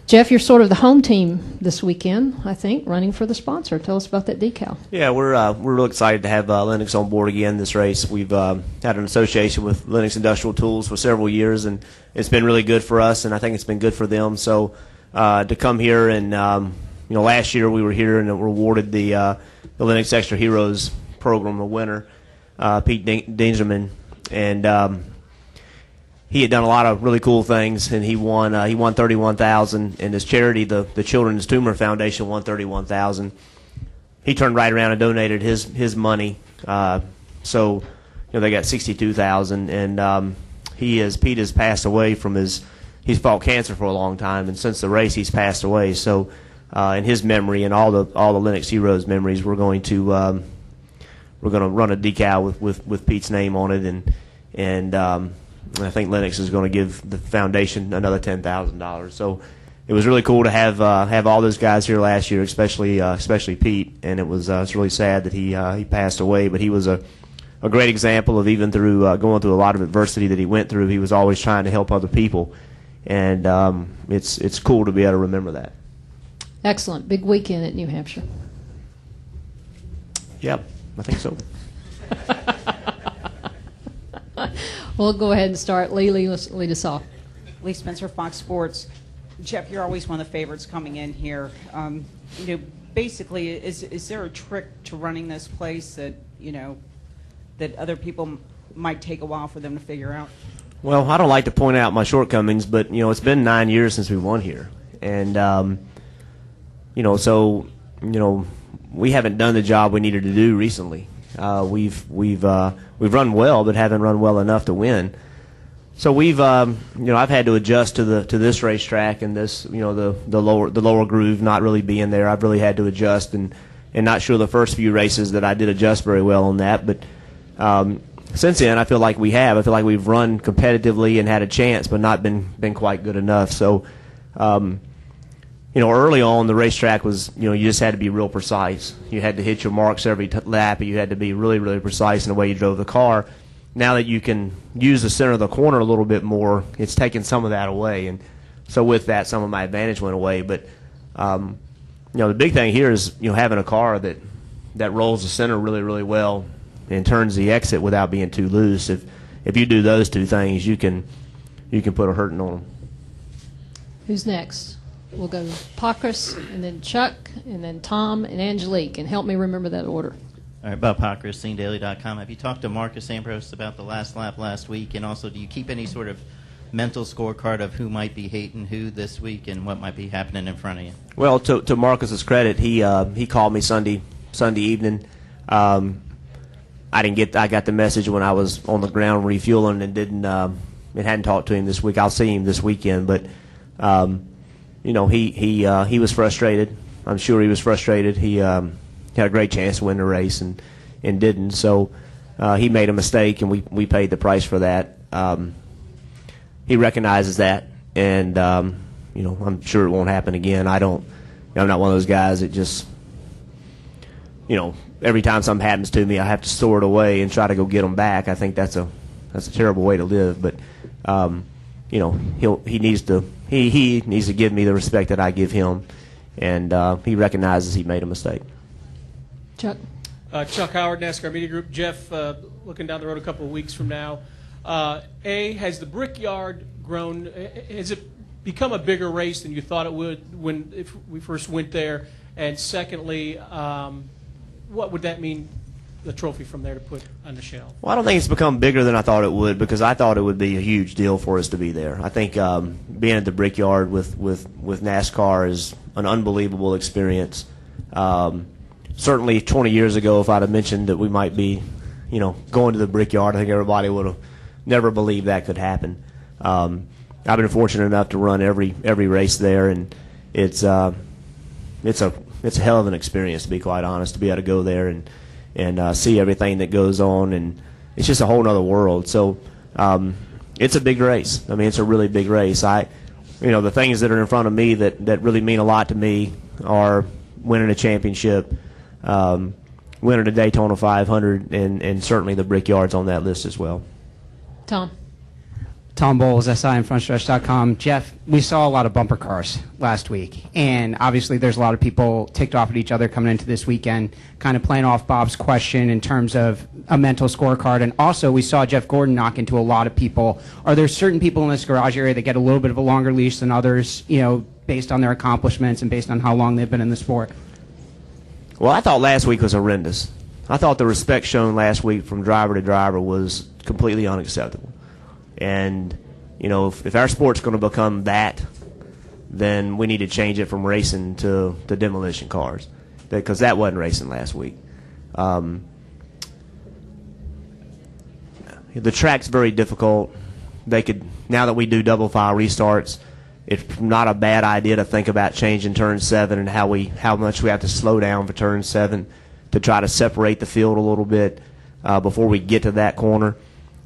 Jeff, you're sort of the home team this weekend, I think, running for the sponsor. Tell us about that decal. Yeah, we're real excited to have Lennox on board again this race. We've had an association with Lennox Industrial Tools for several years, and it's been really good for us, and I think it's been good for them. So to come here and last year we were here and rewarded the Lennox Extra Heroes program, the winner, Pete Dingerman, and he had done a lot of really cool things, and he won $31,000, and his charity, the Children's Tumor Foundation, won $31,000. He turned right around and donated his money, so they got $62,000, and Pete has passed away from he's fought cancer for a long time, and since the race he's passed away. So in his memory and all the Lennox Heroes memories, we're going to run a decal with Pete's name on it, and I think Lennox is going to give the foundation another $10,000. So it was really cool to have all those guys here last year, especially Pete. And it's really sad that he passed away. But he was a great example of, even through going through a lot of adversity that he went through, he was always trying to help other people. And it's cool to be able to remember that. Excellent. Big weekend at New Hampshire. Yep, I think so. We'll go ahead and start. Lee, lead us off. Lee Spencer, Fox Sports. Jeff, you're always one of the favorites coming in here. Basically, is there a trick to running this place that that other people might take a while for them to figure out? Well, I don't like to point out my shortcomings, but it's been 9 years since we won here, and so we haven't done the job we needed to do recently. We've run well, but haven't run well enough to win. So I've had to adjust to this racetrack and this, the lower groove not really being there. I've really had to adjust, and not sure the first few races that I did adjust very well on that. But since then, I feel like we have. I feel like we've run competitively and had a chance, but not been quite good enough. So, early on the racetrack was, you just had to be real precise. You had to hit your marks every lap. You had to be really, really precise in the way you drove the car. Now that you can use the center of the corner a little bit more, it's taken some of that away. And so with that, some of my advantage went away. But, the big thing here is, having a car that rolls the center really, really well and turns the exit without being too loose. If you do those two things, you can put a hurting on them. Who's next? We'll go Pockrass, and then Chuck, and then Tom, and Angelique. And help me remember that order. All right, Bob Pockrass, SceneDaily.com. Have you talked to Marcus Ambrose about the last lap last week? And also, do you keep any sort of mental scorecard of who might be hating who this week and what might be happening in front of you? Well, to Marcus's credit, he called me Sunday evening. I got the message when I was on the ground refueling and hadn't talked to him this week. I'll see him this weekend, but he was frustrated. I'm sure he was frustrated. He had a great chance to win the race and didn't. So he made a mistake, and we paid the price for that. He recognizes that, and I'm sure it won't happen again. I'm not one of those guys that just every time something happens to me, I have to store it away and try to go get them back. I think that's a terrible way to live. But he needs to give me the respect that I give him, and he recognizes he made a mistake. Chuck. Chuck Howard, NASCAR Media Group. Jeff, looking down the road a couple of weeks from now, has the Brickyard grown? Has it become a bigger race than you thought it would if we first went there? And secondly, what would that mean, the trophy from there, to put on the shelf? Well, I don't think it's become bigger than I thought it would, because I thought it would be a huge deal for us to be there. I think being at the Brickyard with NASCAR is an unbelievable experience. Certainly 20 years ago, if I'd have mentioned that we might be, going to the Brickyard, I think everybody would have never believed that could happen. I've been fortunate enough to run every race there, and it's a hell of an experience, to be quite honest, to be able to go there and see everything that goes on, and it's just a whole other world. So it's a big race. I mean, it's a really big race. The things that are in front of me that really mean a lot to me are winning a championship, winning a Daytona 500, and certainly the Brickyard's on that list as well. Tom. Tom Bowles, SI and FrontStretch.com. Jeff, we saw a lot of bumper cars last week, and obviously there's a lot of people ticked off at each other coming into this weekend, kind of playing off Bob's question in terms of a mental scorecard, and also we saw Jeff Gordon knock into a lot of people. Are there certain people in this garage area that get a little bit of a longer leash than others, based on their accomplishments and based on how long they've been in the sport? Well, I thought last week was horrendous. I thought the respect shown last week from driver to driver was completely unacceptable. And, if our sport's going to become that, then we need to change it from racing to demolition cars, because that wasn't racing last week. The track's very difficult. Now that we do double file restarts, it's not a bad idea to think about changing turn 7 and how much we have to slow down for turn 7 to try to separate the field a little bit before we get to that corner.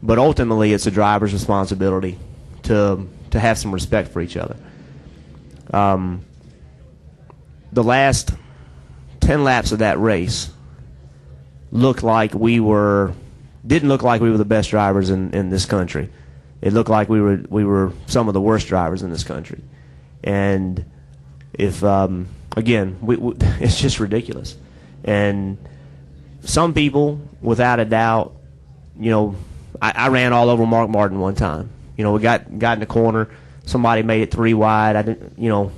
But ultimately, it's a driver's responsibility to have some respect for each other. The last 10 laps of that race didn't look like we were the best drivers in this country. It looked like we were some of the worst drivers in this country. And if again, it's just ridiculous. And some people, without a doubt, I ran all over Mark Martin one time. We got in the corner. Somebody made it 3 wide. I didn't know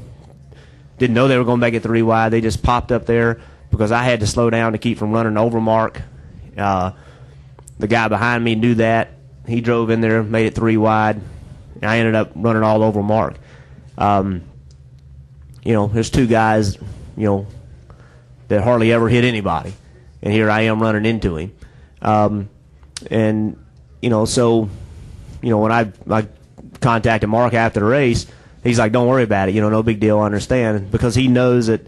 they were going to make it 3 wide. They just popped up there because I had to slow down to keep from running over Mark. The guy behind me knew that. He drove in there, made it 3 wide. And I ended up running all over Mark. There's 2 guys, that hardly ever hit anybody, and here I am running into him. When I contacted Mark after the race, he's like, "Don't worry about it. No big deal. I understand," because he knows that,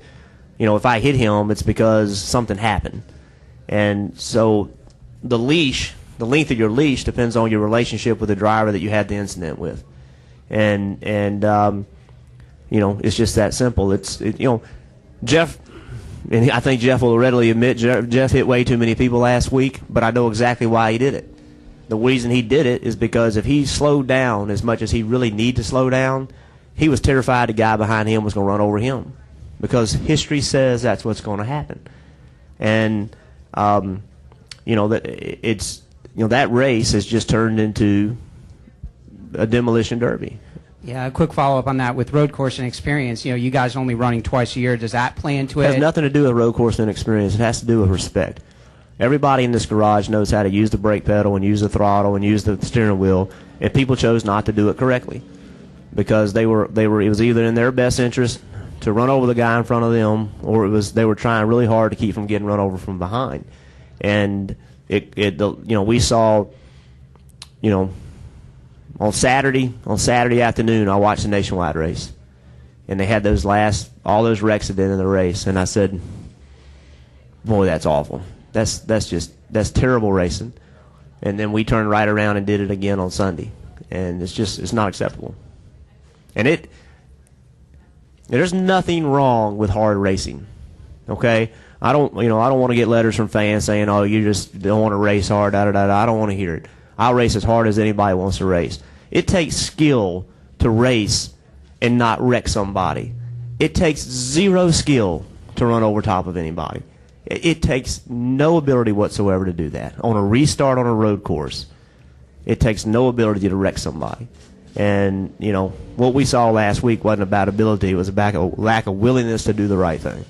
if I hit him, it's because something happened. And so the length of your leash depends on your relationship with the driver that you had the incident with, and it's just that simple. Jeff. And I think Jeff will readily admit Jeff hit way too many people last week, but I know exactly why he did it. The reason he did it is because if he slowed down as much as he really needed to slow down, he was terrified the guy behind him was going to run over him, because history says that's what's going to happen. And that race has just turned into a demolition derby. Yeah, a quick follow-up on that. With road course and experience, you guys only running twice a year. Does that play into it? It has nothing to do with road course and experience. It has to do with respect. Everybody in this garage knows how to use the brake pedal and use the throttle and use the steering wheel, and people chose not to do it correctly because it was either in their best interest to run over the guy in front of them, or they were trying really hard to keep from getting run over from behind. And we saw, on Saturday afternoon, I watched the nationwide race, and they had all those wrecks at the end of the race, and I said, "Boy, that's awful. That's terrible racing." And then we turned right around and did it again on Sunday, and it's not acceptable. And there's nothing wrong with hard racing, okay? I don't want to get letters from fans saying, "Oh, you just don't want to race hard." I don't want to hear it. I'll race as hard as anybody wants to race. It takes skill to race and not wreck somebody. It takes 0 skill to run over top of anybody. It takes no ability whatsoever to do that. On a restart on a road course, it takes no ability to wreck somebody. And, what we saw last week wasn't about ability. It was about a lack of willingness to do the right thing.